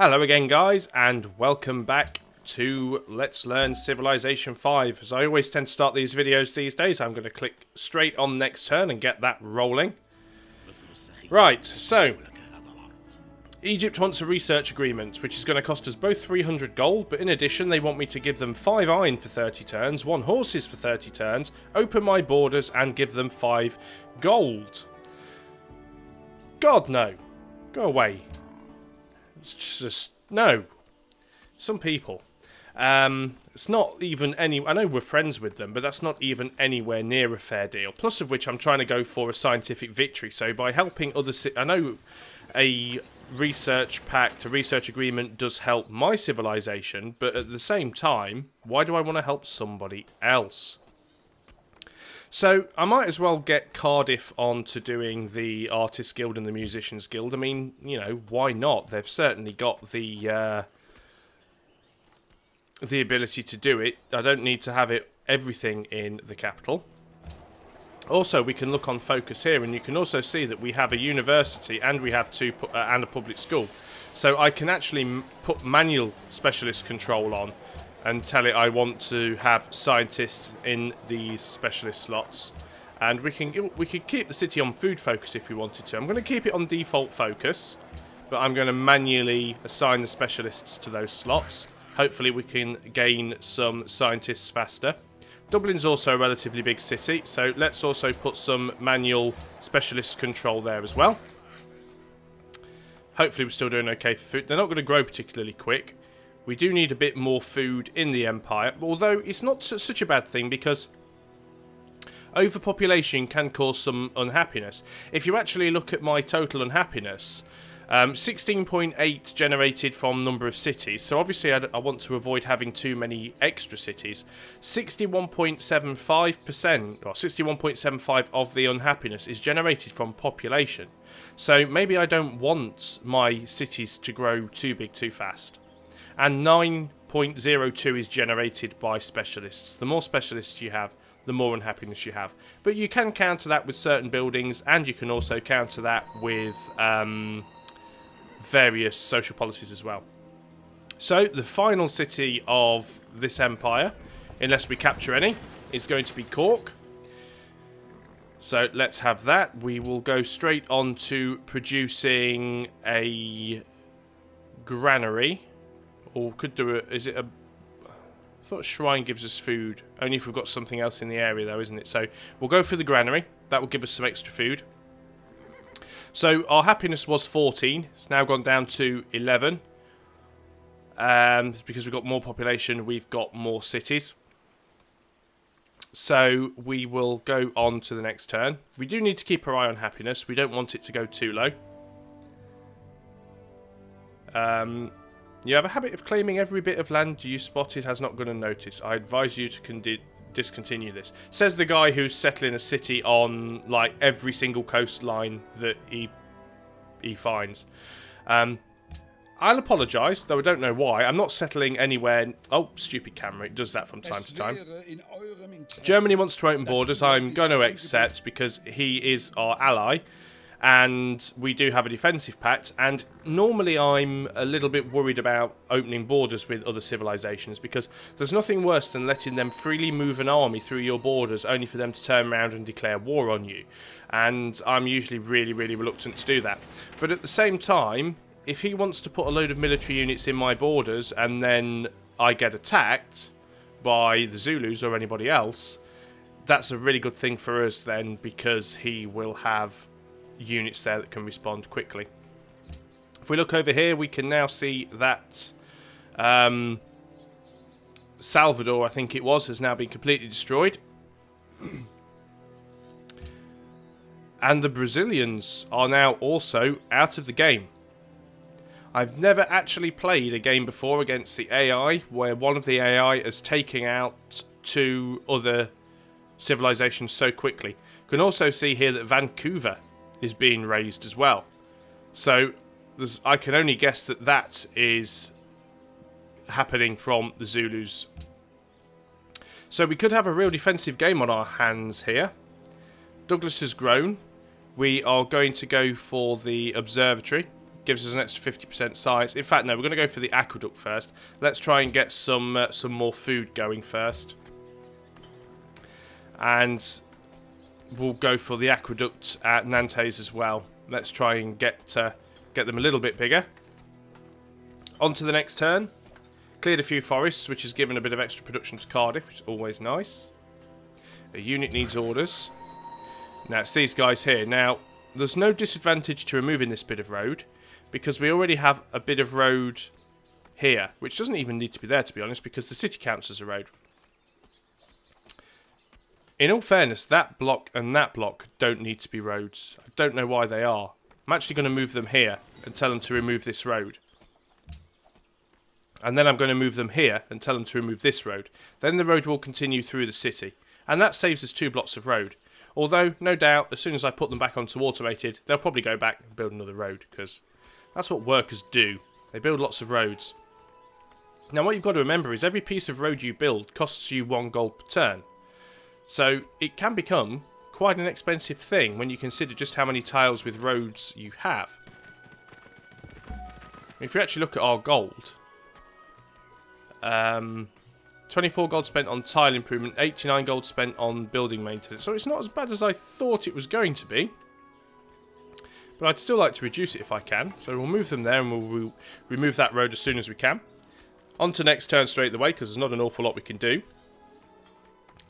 Hello again guys, and welcome back to Let's Learn Civilization 5. As I always tend to start these videos these days, I'm going to click straight on next turn and get that rolling. Right, so Egypt wants a research agreement, which is going to cost us both 300 gold, but in addition they want me to give them 5 iron for 30 turns, 1 horses for 30 turns, open my borders and give them 5 gold. God no. Go away. It's just, no. Some people. It's not even any... I know we're friends with them, but that's not even anywhere near a fair deal. Plus of which I'm trying to go for a scientific victory. So by helping other... I know a research pact, a research agreement does help my civilization, but at the same time, why do I want to help somebody else? So, I might as well get Cardiff on to doing the Artists Guild and the Musicians Guild. I mean, you know, why not? They've certainly got the ability to do it. I don't need to have everything in the capital. Also, we can look on focus here, and you can also see that we have a university and we have and a public school. So I can actually put manual specialist control on and tell it I want to have scientists in these specialist slots, and we could keep the city on food focus if we wanted to. I'm going to keep it on default focus, but I'm going to manually assign the specialists to those slots. Hopefully we can gain some scientists faster. Dublin's also a relatively big city, so let's also put some manual specialist control there as well. Hopefully we're still doing okay for food. They're not going to grow particularly quick. We do need a bit more food in the Empire, although it's not such a bad thing because overpopulation can cause some unhappiness. If you actually look at my total unhappiness, 16.8 generated from number of cities, so obviously I want to avoid having too many extra cities. 61.75%, or 61.75% of the unhappiness is generated from population. So maybe I don't want my cities to grow too big too fast. And 9.02 is generated by specialists. The more specialists you have, the more unhappiness you have. But you can counter that with certain buildings, and you can also counter that with various social policies as well. So the final city of this empire, unless we capture any, is going to be Cork. So let's have that. We will go straight on to producing a granary. Or could do it. Is it a... I thought a shrine gives us food. Only if we've got something else in the area though, isn't it? So we'll go for the granary. That will give us some extra food. So our happiness was 14. It's now gone down to 11. Because we've got more population, we've got more cities. So we will go on to the next turn. We do need to keep our eye on happiness. We don't want it to go too low. You have a habit of claiming every bit of land you spotted has not gone unnoticed. I advise you to discontinue this. Says the guy who's settling a city on like every single coastline that he finds. I'll apologise, though I don't know why. I'm not settling anywhere... Oh, stupid camera. It does that from time to time. Germany wants to open borders. I'm going to accept because he is our ally. And we do have a defensive pact, and normally I'm a little bit worried about opening borders with other civilizations because there's nothing worse than letting them freely move an army through your borders only for them to turn around and declare war on you. And I'm usually really, really reluctant to do that. But at the same time, if he wants to put a load of military units in my borders and then I get attacked by the Zulus or anybody else, that's a really good thing for us then because he will have units there that can respond quickly. If we look over here, we can now see that Salvador, I think it was, has now been completely destroyed. And the Brazilians are now also out of the game. I've never actually played a game before against the AI where one of the AI is taking out 2 other civilizations so quickly. You can also see here that Vancouver is being raised as well. So I can only guess that that is happening from the Zulus. So we could have a real defensive game on our hands here. Douglas has grown. We are going to go for the observatory. gives us an extra 50% science. In fact, no, we're going to go for the aqueduct first. Let's try and get some more food going first. And we'll go for the aqueduct at Nantes as well. Let's try and get them a little bit bigger. On to the next turn. Cleared a few forests, which has given a bit of extra production to Cardiff, which is always nice. A unit needs orders. Now, it's these guys here. Now, there's no disadvantage to removing this bit of road, because we already have a bit of road here, which doesn't even need to be there, to be honest, because the city counts as a road. In all fairness, that block and that block don't need to be roads. I don't know why they are. I'm actually going to move them here and tell them to remove this road. And then I'm going to move them here and tell them to remove this road. Then the road will continue through the city. And that saves us 2 blocks of road. Although, no doubt, as soon as I put them back onto automated, they'll probably go back and build another road, because that's what workers do. They build lots of roads. Now, what you've got to remember is every piece of road you build costs you 1 gold per turn. So it can become quite an expensive thing when you consider just how many tiles with roads you have. If we actually look at our gold, 24 gold spent on tile improvement, 89 gold spent on building maintenance. So it's not as bad as I thought it was going to be. But I'd still like to reduce it if I can. So we'll move them there and we'll remove that road as soon as we can. On to next turn straight away, because there's not an awful lot we can do.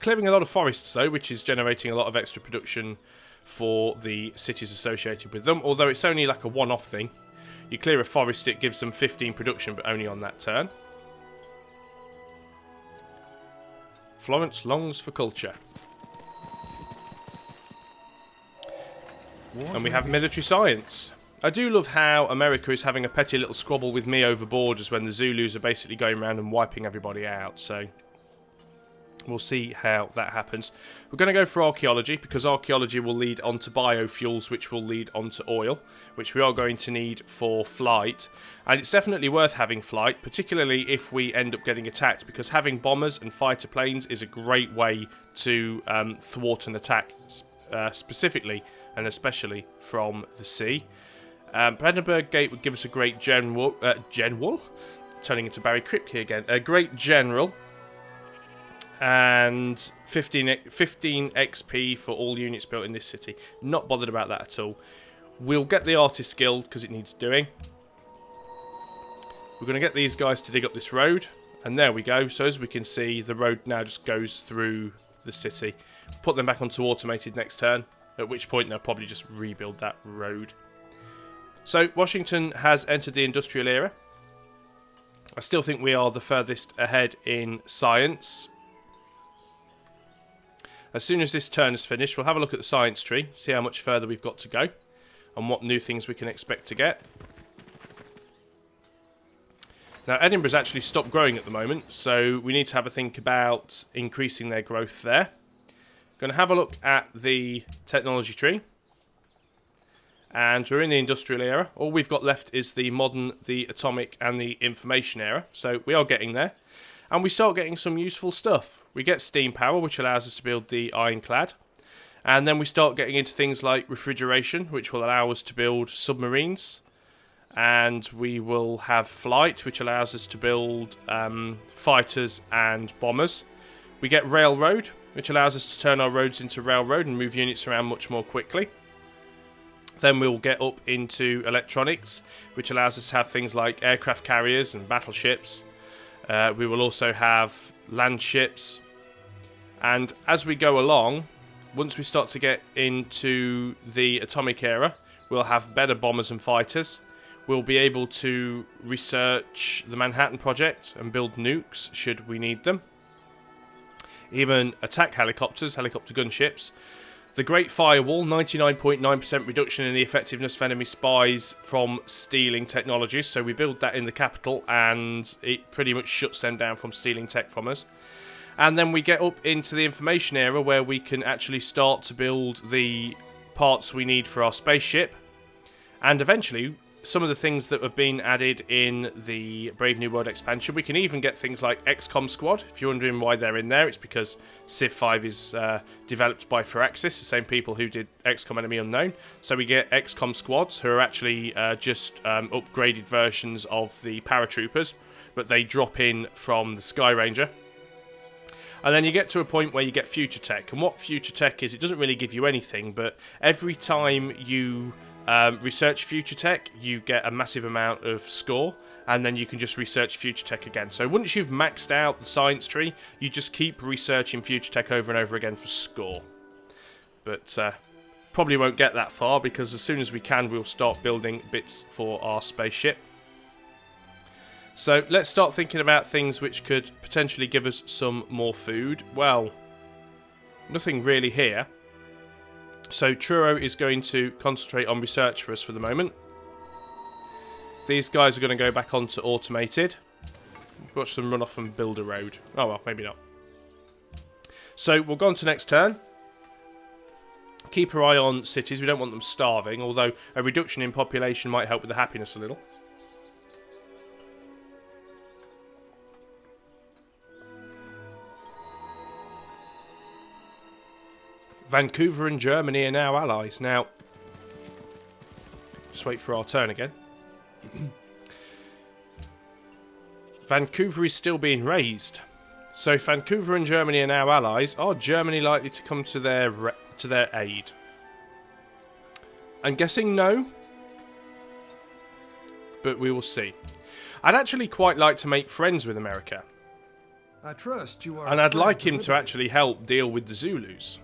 Clearing a lot of forests though, which is generating a lot of extra production for the cities associated with them. Although it's only like a one-off thing. You clear a forest, it gives them 15 production, but only on that turn. Florence longs for culture. And we have military science. I do love how America is having a petty little squabble with me over borders when the Zulus are basically going around and wiping everybody out, so we'll see how that happens. We're going to go for archaeology, because archaeology will lead on to biofuels, which will lead on to oil, which we are going to need for flight. And it's definitely worth having flight, particularly if we end up getting attacked, because having bombers and fighter planes is a great way to thwart an attack, specifically and especially from the sea. Brandenburg Gate would give us a great general, turning into Barry Kripke again, a great general, and 15 XP for all units built in this city. Not bothered about that at all. We'll get the artist guild because it needs doing. We're going to get these guys to dig up this road, and there we go. So as we can see, the road now just goes through the city. Put them back onto automated next turn, at which point they'll probably just rebuild that road. So Washington has entered the industrial era. I still think we are the furthest ahead in science. As soon as this turn is finished, we'll have a look at the science tree, see how much further we've got to go, and what new things we can expect to get. Now, Edinburgh's actually stopped growing at the moment, so we need to have a think about increasing their growth there. Going to have a look at the technology tree. And we're in the industrial era. All we've got left is the modern, the atomic, and the information era. So we are getting there. And we start getting some useful stuff. We get steam power, which allows us to build the ironclad. And then we start getting into things like refrigeration, which will allow us to build submarines. And we will have flight, which allows us to build fighters and bombers. We get railroad, which allows us to turn our roads into railroad and move units around much more quickly. Then we'll get up into electronics, which allows us to have things like aircraft carriers and battleships. We will also have land ships. And as we go along, once we start to get into the atomic era, we'll have better bombers and fighters. We'll be able to research the Manhattan Project and build nukes should we need them. Even attack helicopters, helicopter gunships. The Great Firewall, 99.9% reduction in the effectiveness of enemy spies from stealing technologies. So we build that in the capital and it pretty much shuts them down from stealing tech from us. And then we get up into the information era where we can actually start to build the parts we need for our spaceship. And eventually some of the things that have been added in the Brave New World expansion. We can even get things like XCOM Squad. If you're wondering why they're in there, it's because Civ 5 is developed by Firaxis, the same people who did XCOM Enemy Unknown. So we get XCOM Squads, who are actually just upgraded versions of the paratroopers, but they drop in from the Sky Ranger. And then you get to a point where you get future tech. And what future tech is, it doesn't really give you anything, but every time you research future tech, you get a massive amount of score, and then you can just research future tech again. So once you've maxed out the science tree, you just keep researching future tech over and over again for score. But probably won't get that far, because as soon as we can, we'll start building bits for our spaceship. So let's start thinking about things which could potentially give us some more food. Well, nothing really here. So Truro is going to concentrate on research for us for the moment. These guys are going to go back onto automated. Watch them run off and build a road. Oh well, maybe not. So we'll go on to next turn. Keep our eye on cities. We don't want them starving, although a reduction in population might help with the happiness a little. Vancouver and Germany are now allies. Now, just wait for our turn again. Vancouver is still being raised. So if Vancouver and Germany are now allies, are Germany likely to come to their aid? I'm guessing no. But we will see. I'd actually quite like to make friends with America. I trust you are. And I'd like him to actually help deal with the Zulus.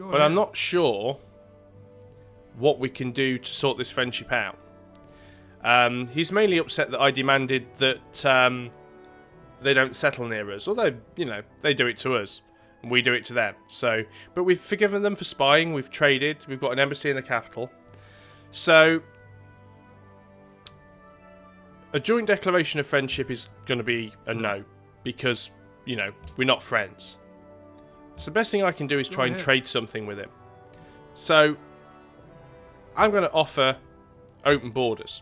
But I'm not sure what we can do to sort this friendship out. He's mainly upset that I demanded that they don't settle near us. Although, you know, they do it to us. And we do it to them. So, but we've forgiven them for spying. We've traded. We've got an embassy in the capital. So, a joint declaration of friendship is going to be a no. Because, you know, we're not friends. So the best thing I can do is try and trade something with him. So, I'm going to offer open borders.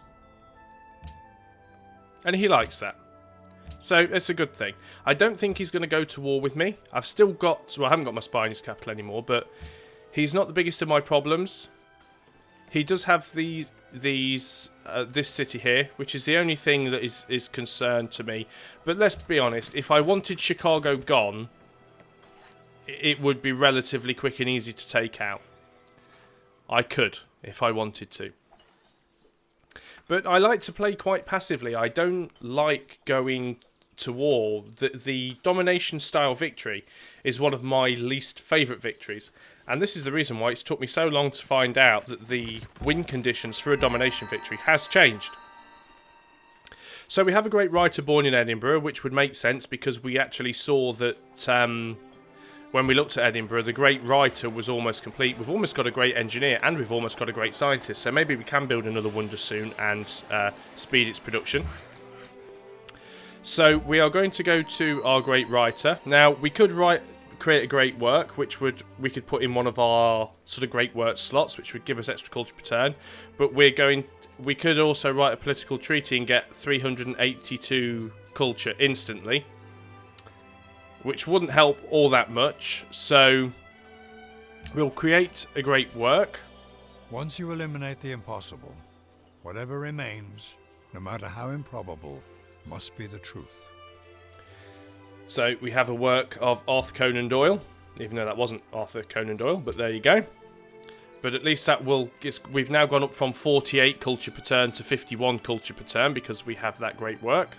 And he likes that. So, it's a good thing. I don't think he's going to go to war with me. I've still got... Well, I haven't got my spy in his capital anymore, but he's not the biggest of my problems. He does have this city here, which is the only thing that is concern to me. But let's be honest, if I wanted Chicago gone, it would be relatively quick and easy to take out. I could, if I wanted to. But I like to play quite passively. I don't like going to war. The domination style victory is one of my least favourite victories. And this is the reason why it's took me so long to find out that the win conditions for a domination victory has changed. So we have a great writer born in Edinburgh, which would make sense because we actually saw that... when we looked at Edinburgh, the great writer was almost complete. We've almost got a great engineer and we've almost got a great scientist. So maybe we can build another wonder soon and speed its production. So we are going to go to our great writer. Now, we could create a great work, which we could put in one of our sort of great work slots, which would give us extra culture per turn. But we could also write a political treaty and get 382 culture instantly, which wouldn't help all that much. So we'll create a great work. Once you eliminate the impossible, whatever remains, no matter how improbable, must be the truth. So we have a work of Arthur Conan Doyle, even though that wasn't Arthur Conan Doyle, but there you go. But at least that will... We've now gone up from 48 culture per turn to 51 culture per turn because we have that great work.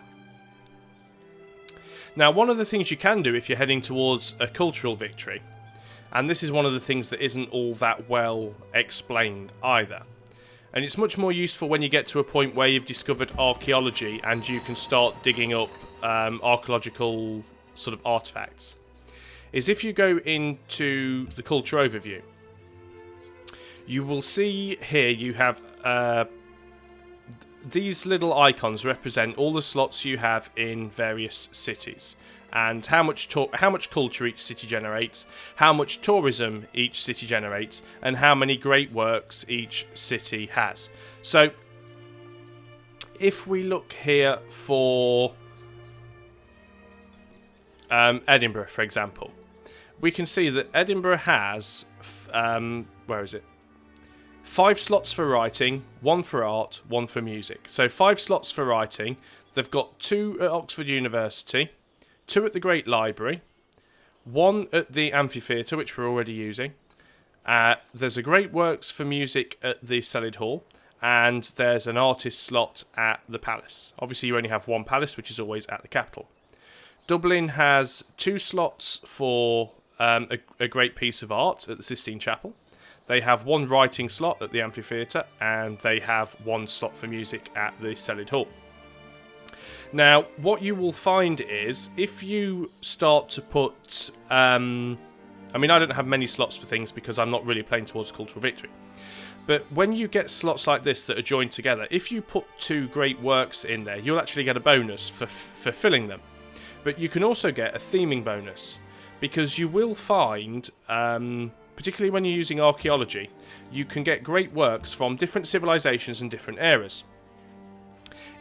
Now, one of the things you can do if you're heading towards a cultural victory, and this is one of the things that isn't all that well explained either, and it's much more useful when you get to a point where you've discovered archaeology and you can start digging up archaeological sort of artifacts, is if you go into the culture overview, you will see here you have these little icons represent all the slots you have in various cities. and how much culture each city generates, how much tourism each city generates, and how many great works each city has. So if we look here for Edinburgh, for example, we can see that Edinburgh has, where is it? 5 slots for writing, 1 for art, 1 for music. So 5 slots for writing. They've got 2 at Oxford University, 2 at the Great Library, 1 at the amphitheatre, which we're already using. There's a Great Works for music at the Selid Hall, and there's an artist slot at the Palace. Obviously, you only have 1 Palace, which is always at the capital. Dublin has 2 slots for a great piece of art at the Sistine Chapel. They have 1 writing slot at the amphitheatre, and they have 1 slot for music at the Selid Hall. Now, what you will find is, if you start to put... I don't have many slots for things because I'm not really playing towards cultural victory. But when you get slots like this that are joined together, if you put 2 great works in there, you'll actually get a bonus for filling them. But you can also get a theming bonus, because you will find, particularly when you're using archaeology, you can get great works from different civilizations and different eras.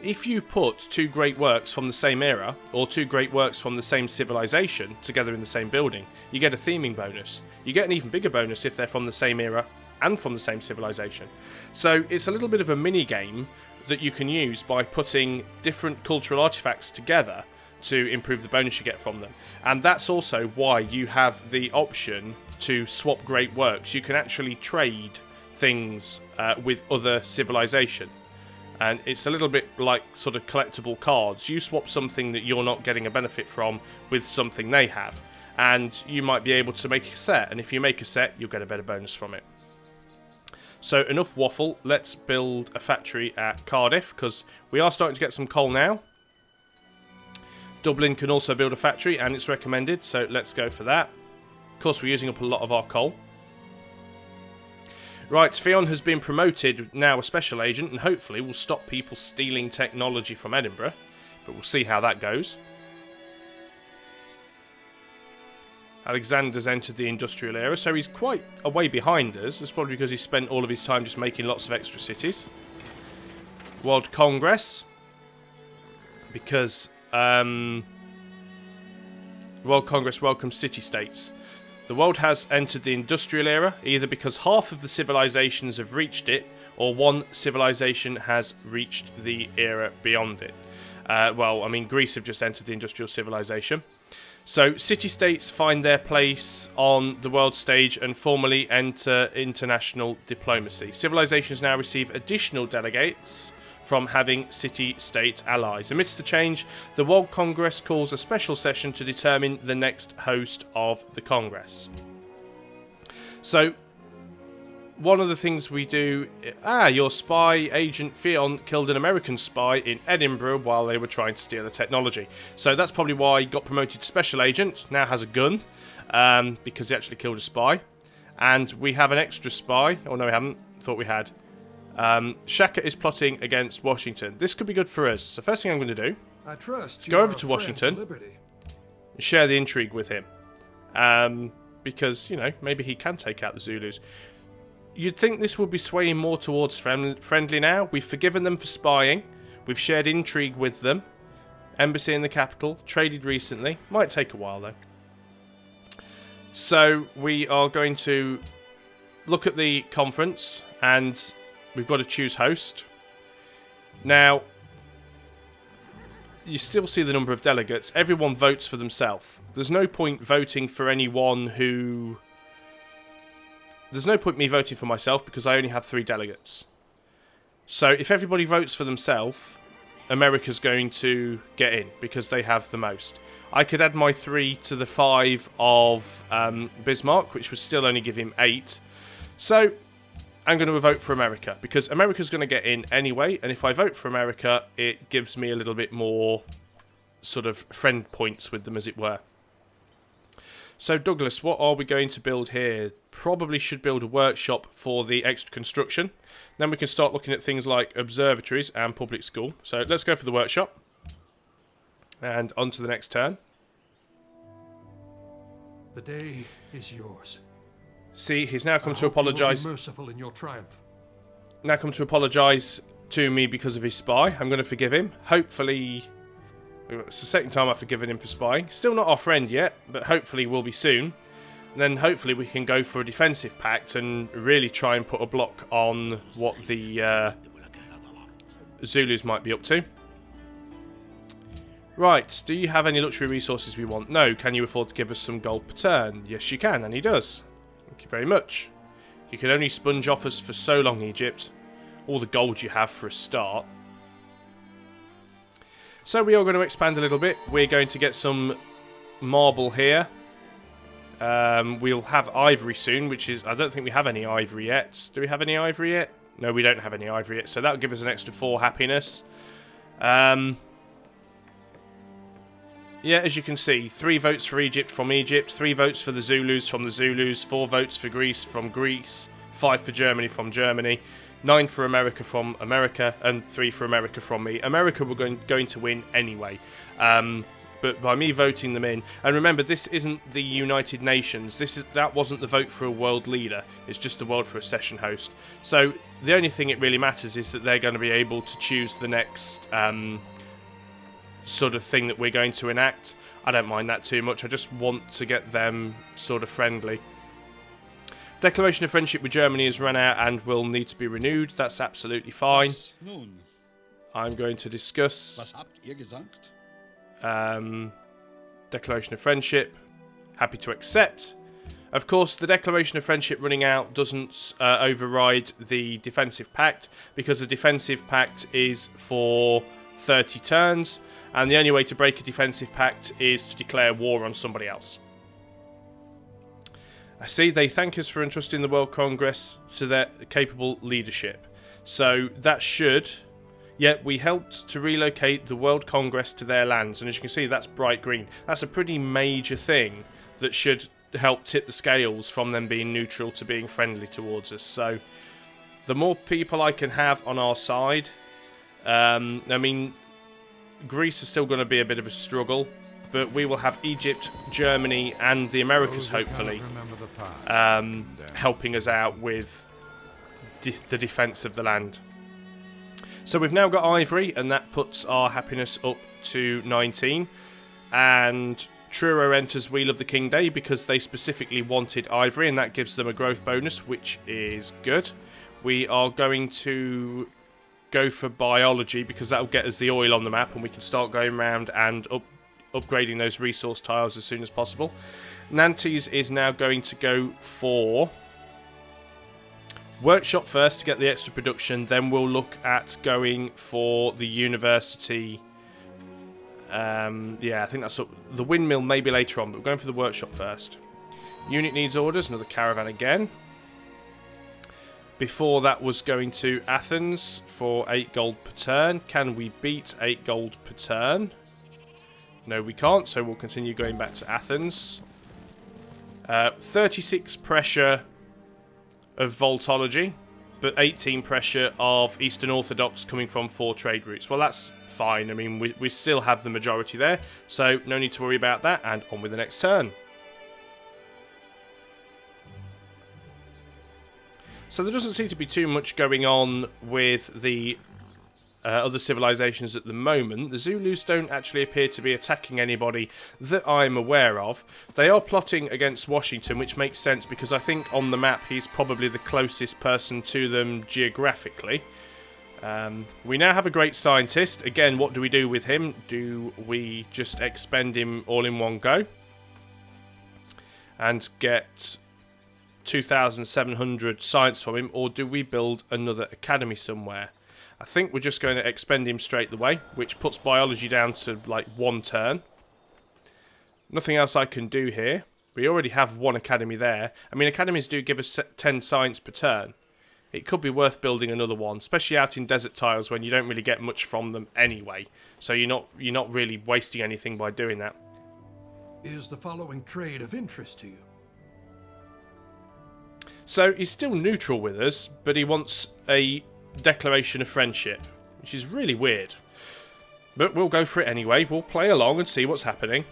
If you put 2 great works from the same era, or 2 great works from the same civilization together in the same building, you get a theming bonus. You get an even bigger bonus if they're from the same era and from the same civilization. So it's a little bit of a mini game that you can use by putting different cultural artifacts together to improve the bonus you get from them. And that's also why you have the option to swap great works. You can actually trade things with other civilization. And it's a little bit like sort of collectible cards. You swap something that you're not getting a benefit from with something they have, and you might be able to make a set. And if you make a set, you'll get a better bonus from it. So enough waffle. Let's build a factory at Cardiff, because we are starting to get some coal now. Dublin can also build a factory, and it's recommended, so let's go for that. Of course, we're using up a lot of our coal. Right, Fionn has been promoted, now a special agent, and hopefully will stop people stealing technology from Edinburgh. But we'll see how that goes. Alexander's entered the industrial era, so he's quite a way behind us. That's probably because he spent all of his time just making lots of extra cities. World Congress. Because World Congress welcomes city-states. The world has entered the industrial era, either because half of the civilizations have reached it, or one civilization has reached the era beyond it. Greece have just entered the industrial civilization. So city-states find their place on the world stage and formally enter international diplomacy. Civilizations now receive additional delegates from having city-state allies. Amidst the change, the World Congress calls a special session to determine the next host of the Congress. So, one of the things we do... your spy agent Fionn killed an American spy in Edinburgh while they were trying to steal the technology. So that's probably why he got promoted to special agent, now has a gun, because he actually killed a spy. And we have an extra spy. Oh no, we haven't. Thought we had. Shaka is plotting against Washington. This could be good for us. So first thing I'm going to do is go over to Washington and share the intrigue with him. Because, maybe he can take out the Zulus. You'd think this would be swaying more towards friendly now. We've forgiven them for spying. We've shared intrigue with them. Embassy in the capital. Traded recently. Might take a while, though. So we are going to look at the conference, and we've got to choose host. Now, you still see the number of delegates. Everyone votes for themselves. There's no point voting for anyone who... There's no point me voting for myself because I only have 3 delegates. So if everybody votes for themselves, America's going to get in because they have the most. I could add my 3 to the 5 of Bismarck, which would still only give him 8. So I'm going to vote for America because America's going to get in anyway. And if I vote for America, it gives me a little bit more sort of friend points with them, as it were. So Douglas, what are we going to build here? Probably should build a workshop for the extra construction. Then we can start looking at things like observatories and public school. So let's go for the workshop. And on to the next turn. The day is yours. See, he's now come I to hope you will be apologise. merciful in your triumph. Now come to apologise to me because of his spy. I'm going to forgive him. Hopefully, it's the second time I've forgiven him for spying. Still not our friend yet, but hopefully will be soon. And then hopefully we can go for a defensive pact and really try and put a block on what the Zulus might be up to. Right, do you have any luxury resources we want? No. Can you afford to give us some gold per turn? Yes, you can, and he does. Thank you very much. You can only sponge off us for so long, Egypt. All the gold you have for a start. So we are going to expand a little bit. We're going to get some marble here. We'll have ivory soon, which is... I don't think we have any ivory yet. Do we have any ivory yet? No, we don't have any ivory yet. So that'll give us an extra 4 happiness. Yeah, as you can see, 3 votes for Egypt from Egypt, 3 votes for the Zulus from the Zulus, 4 votes for Greece from Greece, 5 for Germany from Germany, 9 for America from America, and 3 for America from me. America were going to win anyway, but by me voting them in, and remember, this isn't the United Nations. That wasn't the vote for a world leader. It's just the vote for a session host. So the only thing it really matters is that they're going to be able to choose the next sort of thing that we're going to enact. I don't mind that too much. I just want to get them sort of friendly. Declaration of friendship with Germany has run out and will need to be renewed. That's absolutely fine. I'm going to discuss declaration of friendship. Happy to accept. Of course, the declaration of friendship running out doesn't override the defensive pact, because the defensive pact is for 30 turns, and the only way to break a defensive pact is to declare war on somebody else. I see they thank us for entrusting the World Congress to their capable leadership. So that should... Yet we helped to relocate the World Congress to their lands, and as you can see, that's bright green. That's a pretty major thing that should help tip the scales from them being neutral to being friendly towards us. So the more people I can have on our side... I mean... Greece is still going to be a bit of a struggle, but we will have Egypt, Germany, and the Americas, hopefully, helping us out with the defence of the land. So we've now got ivory, and that puts our happiness up to 19. And Truro enters Wheel of the King Day because they specifically wanted ivory, and that gives them a growth bonus, which is good. We are going to go for biology because that'll get us the oil on the map, and we can start going around and upgrading those resource tiles as soon as possible. Nantes is now going to go for workshop first to get the extra production, then we'll look at going for the university. Yeah, I think that's the windmill maybe later on, but we're going for the workshop first. Unit needs orders, another caravan again. Before that was going to Athens for 8 gold per turn. Can we beat 8 gold per turn? No, we can't, so we'll continue going back to Athens. 36 pressure of Voltology, but 18 pressure of Eastern Orthodox coming from 4 trade routes. Well, that's fine. I mean, we still have the majority there, so no need to worry about that, and on with the next turn. So there doesn't seem to be too much going on with the other civilizations at the moment. The Zulus don't actually appear to be attacking anybody that I'm aware of. They are plotting against Washington, which makes sense because I think on the map he's probably the closest person to them geographically. We now have a great scientist. Again, what do we do with him? Do we just expend him all in one go and get 2,700 science from him, or do we build another academy somewhere? I think we're just going to expend him straight the way, which puts biology down to like 1 turn. Nothing else I can do here. We already have 1 academy there. I mean, academies do give us 10 science per turn. It could be worth building another one, especially out in desert tiles when you don't really get much from them anyway. So you're not really wasting anything by doing that. Is the following trade of interest to you? So he's still neutral with us, but he wants a declaration of friendship, which is really weird. But we'll go for it anyway. We'll play along and see what's happening.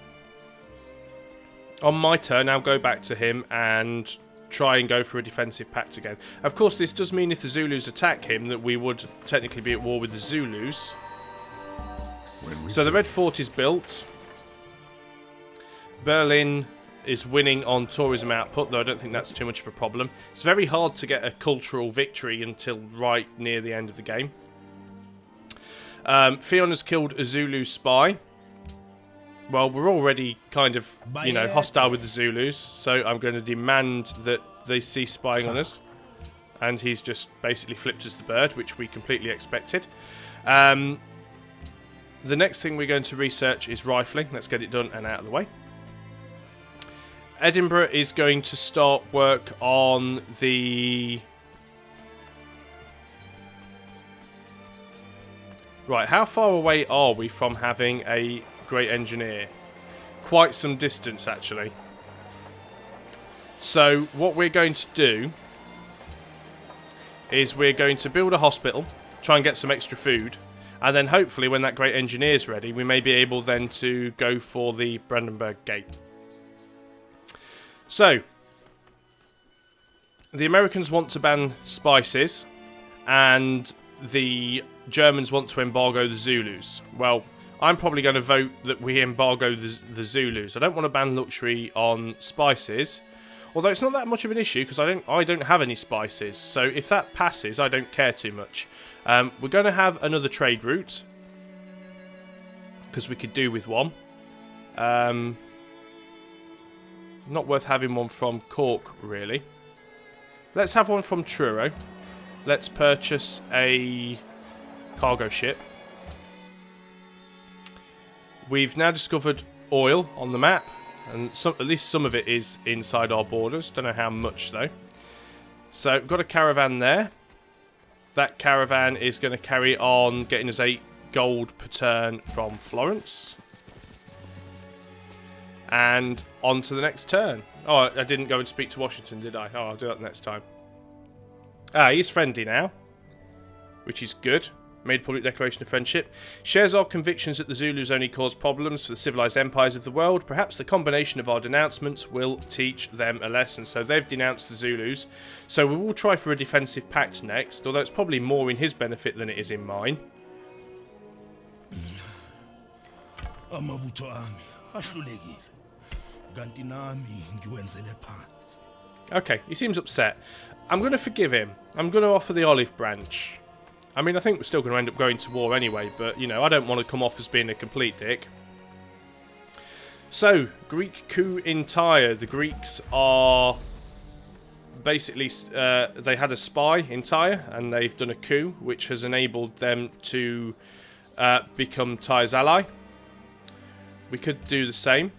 On my turn, I'll go back to him and try and go for a defensive pact again. Of course, this does mean if the Zulus attack him that we would technically be at war with the Zulus. So the Red Fort is built. Berlin is winning on tourism output, though I don't think that's too much of a problem. It's very hard to get a cultural victory until right near the end of the game. Fionn has killed a Zulu spy. Well, we're already kind of, you know, hostile with the Zulus, so I'm going to demand that they cease spying on us. And he's just basically flipped us the bird, which we completely expected. The next thing we're going to research is rifling. Let's get it done and out of the way. Edinburgh is going to start work on the... Right, how far away are we from having a great engineer? Quite some distance, actually. So, what we're going to do is we're going to build a hospital, try and get some extra food, and then hopefully when that great engineer's ready, we may be able then to go for the Brandenburg Gate. So, the Americans want to ban spices, and the Germans want to embargo the Zulus. Well, I'm probably going to vote that we embargo the Zulus. I don't want to ban luxury on spices, although it's not that much of an issue because I don't have any spices. So if that passes, I don't care too much. We're going to have another trade route because we could do with one. Not worth having one from Cork, really. Let's have one from Truro. Let's purchase a cargo ship. We've now discovered oil on the map, and at least some of it is inside our borders. Don't know how much, though. So, we've got a caravan there. That caravan is going to carry on getting us 8 gold per turn from Florence. And on to the next turn. Oh, I didn't go and speak to Washington, did I? Oh, I'll do that next time. Ah, he's friendly now, which is good. Made public declaration of friendship. Shares our convictions that the Zulus only cause problems for the civilized empires of the world. Perhaps the combination of our denouncements will teach them a lesson. So they've denounced the Zulus. So we will try for a defensive pact next, although it's probably more in his benefit than it is in mine. Okay, he seems upset. I'm going to forgive him. I'm going to offer the olive branch. I mean, I think we're still going to end up going to war anyway, but, you know, I don't want to come off as being a complete dick. So, Greek coup in Tyre. The Greeks are basically, they had a spy in Tyre, and they've done a coup, which has enabled them to become Tyre's ally. We could do the same.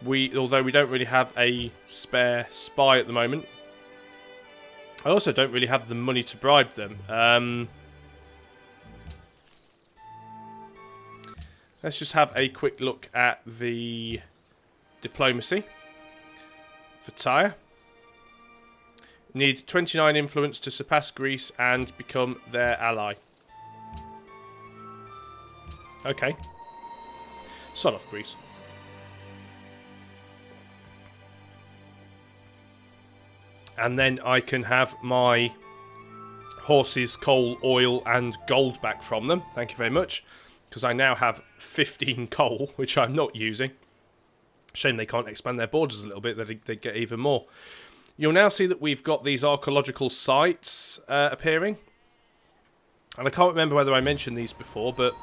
Although we don't really have a spare spy at the moment. I also don't really have the money to bribe them. Let's just have a quick look at the diplomacy for Tyre. Need 29 influence to surpass Greece and become their ally. Okay. Sod off Greece. And then I can have my horses, coal, oil, and gold back from them. Thank you very much. Because I now have 15 coal, which I'm not using. Shame they can't expand their borders a little bit. They'd get even more. You'll now see that we've got these archaeological sites appearing. And I can't remember whether I mentioned these before, but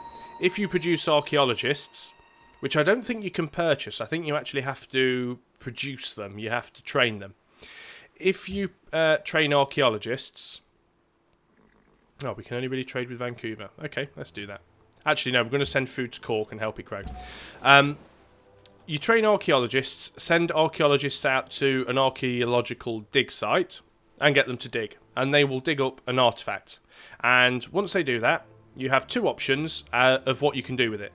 if you produce archaeologists, which I don't think you can purchase, I think you actually have to produce them. You have to train them. If you train archaeologists... Oh, we can only really trade with Vancouver. Okay, let's do that. Actually, no, we're going to send food to Cork and help it grow. You train archaeologists, send archaeologists out to an archaeological dig site and get them to dig. And they will dig up an artifact. And once they do that, you have 2 options of what you can do with it.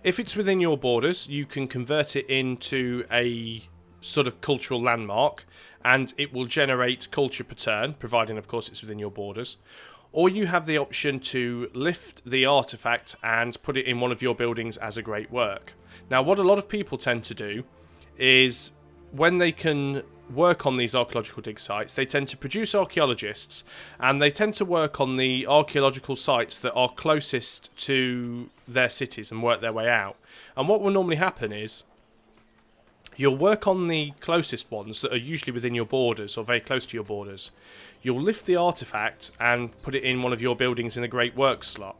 If it's within your borders, you can convert it into a sort of cultural landmark, and it will generate culture per turn, providing, of course, it's within your borders. Or you have the option to lift the artifact and put it in one of your buildings as a great work. Now, what a lot of people tend to do is when they can work on these archaeological dig sites, they tend to produce archaeologists, and they tend to work on the archaeological sites that are closest to their cities and work their way out. And what will normally happen is you'll work on the closest ones that are usually within your borders or very close to your borders. You'll lift the artifact and put it in one of your buildings in a great works slot.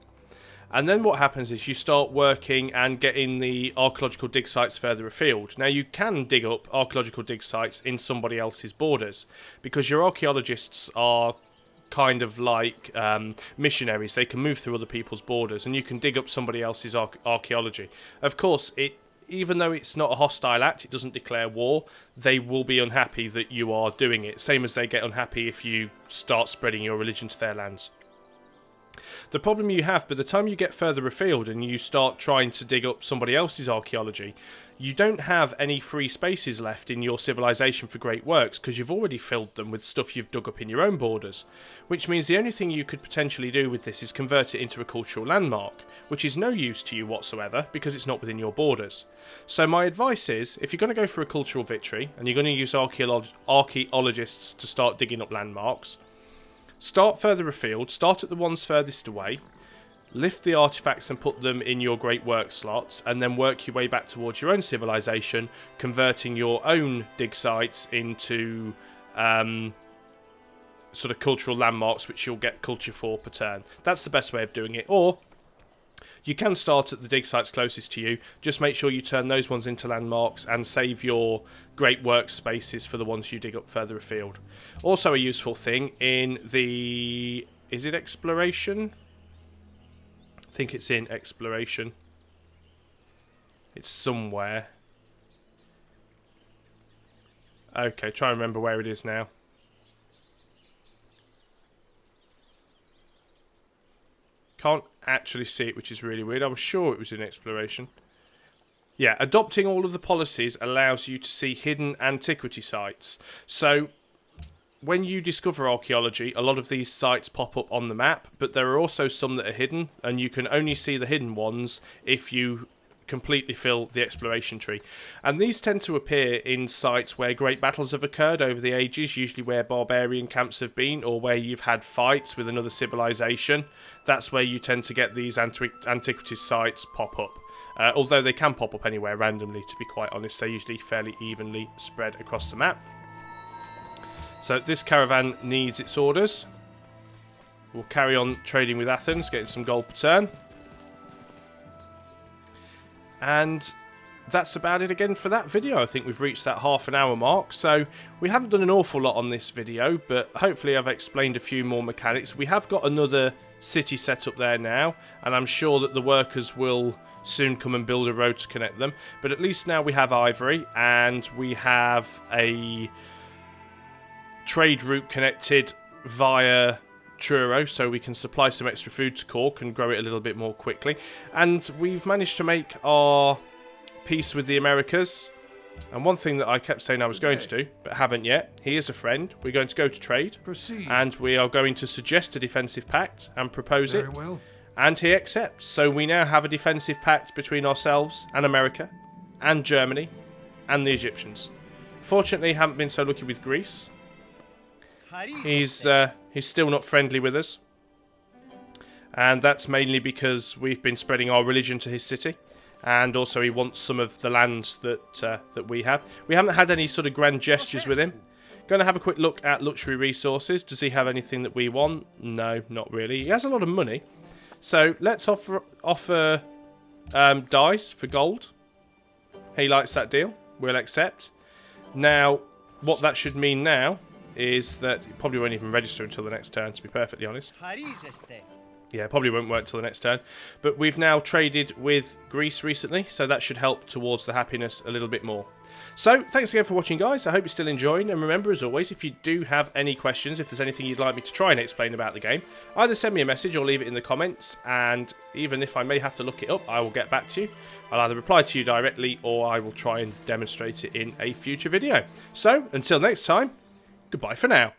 And then what happens is you start working and getting the archaeological dig sites further afield. Now, you can dig up archaeological dig sites in somebody else's borders, because your archaeologists are kind of like missionaries. They can move through other people's borders, and you can dig up somebody else's archaeology. Of course, even though it's not a hostile act, it doesn't declare war, they will be unhappy that you are doing it. Same as they get unhappy if you start spreading your religion to their lands. The problem you have, by the time you get further afield and you start trying to dig up somebody else's archaeology, you don't have any free spaces left in your civilization for great works, because you've already filled them with stuff you've dug up in your own borders. Which means the only thing you could potentially do with this is convert it into a cultural landmark, which is no use to you whatsoever because it's not within your borders. So my advice is, if you're going to go for a cultural victory and you're going to use archaeologists to start digging up landmarks, start further afield, start at the ones furthest away, lift the artifacts and put them in your great work slots, and then work your way back towards your own civilization, converting your own dig sites into sort of cultural landmarks, which you'll get culture for per turn. That's the best way of doing it. Or you can start at the dig sites closest to you. Just make sure you turn those ones into landmarks and save your great work spaces for the ones you dig up further afield. Also a useful thing in the... is it exploration? I think it's in exploration. It's somewhere. Okay, try and remember where it is now. Can't actually see it, which is really weird. I was sure it was in exploration. Yeah, adopting all of the policies allows you to see hidden antiquity sites. So when you discover archaeology, a lot of these sites pop up on the map, but there are also some that are hidden, and you can only see the hidden ones if you completely fill the exploration tree. And these tend to appear in sites where great battles have occurred over the ages, usually where barbarian camps have been, or where you've had fights with another civilization. That's where you tend to get these antiquities sites pop up. Although they can pop up anywhere randomly, to be quite honest. They're usually fairly evenly spread across the map. So this caravan needs its orders. We'll carry on trading with Athens, getting some gold per turn. And that's about it again for that video. I think we've reached that half-an-hour mark. So we haven't done an awful lot on this video, but hopefully I've explained a few more mechanics. We have got another city set up there now, and I'm sure that the workers will soon come and build a road to connect them. But at least now we have ivory, and we have a trade route connected via Truro, so we can supply some extra food to Cork and grow it a little bit more quickly. And we've managed to make our peace with the Americas. And one thing that I kept saying I was going to do, but haven't yet, he is a friend. We're going to go to trade. Proceed. And we are going to suggest a defensive pact and propose Very it. well. And he accepts. So we now have a defensive pact between ourselves and America and Germany and the Egyptians. Fortunately, haven't been so lucky with Greece. He's still not friendly with us, and that's mainly because we've been spreading our religion to his city, and also he wants some of the lands that we have. We haven't had any sort of grand gestures with him. Going to have a quick look at luxury resources. Does he have anything that we want? No, not really. He has a lot of money, so let's offer dice for gold. He likes that deal. We'll accept. Now, what that should mean now is that it probably won't even register until the next turn, to be perfectly honest. Yeah, probably won't work till the next turn. But we've now traded with Greece recently, so that should help towards the happiness a little bit more. So, thanks again for watching, guys. I hope you're still enjoying. And remember, as always, if you do have any questions, if there's anything you'd like me to try and explain about the game, either send me a message or leave it in the comments. And even if I may have to look it up, I will get back to you. I'll either reply to you directly or I will try and demonstrate it in a future video. So, until next time, goodbye for now.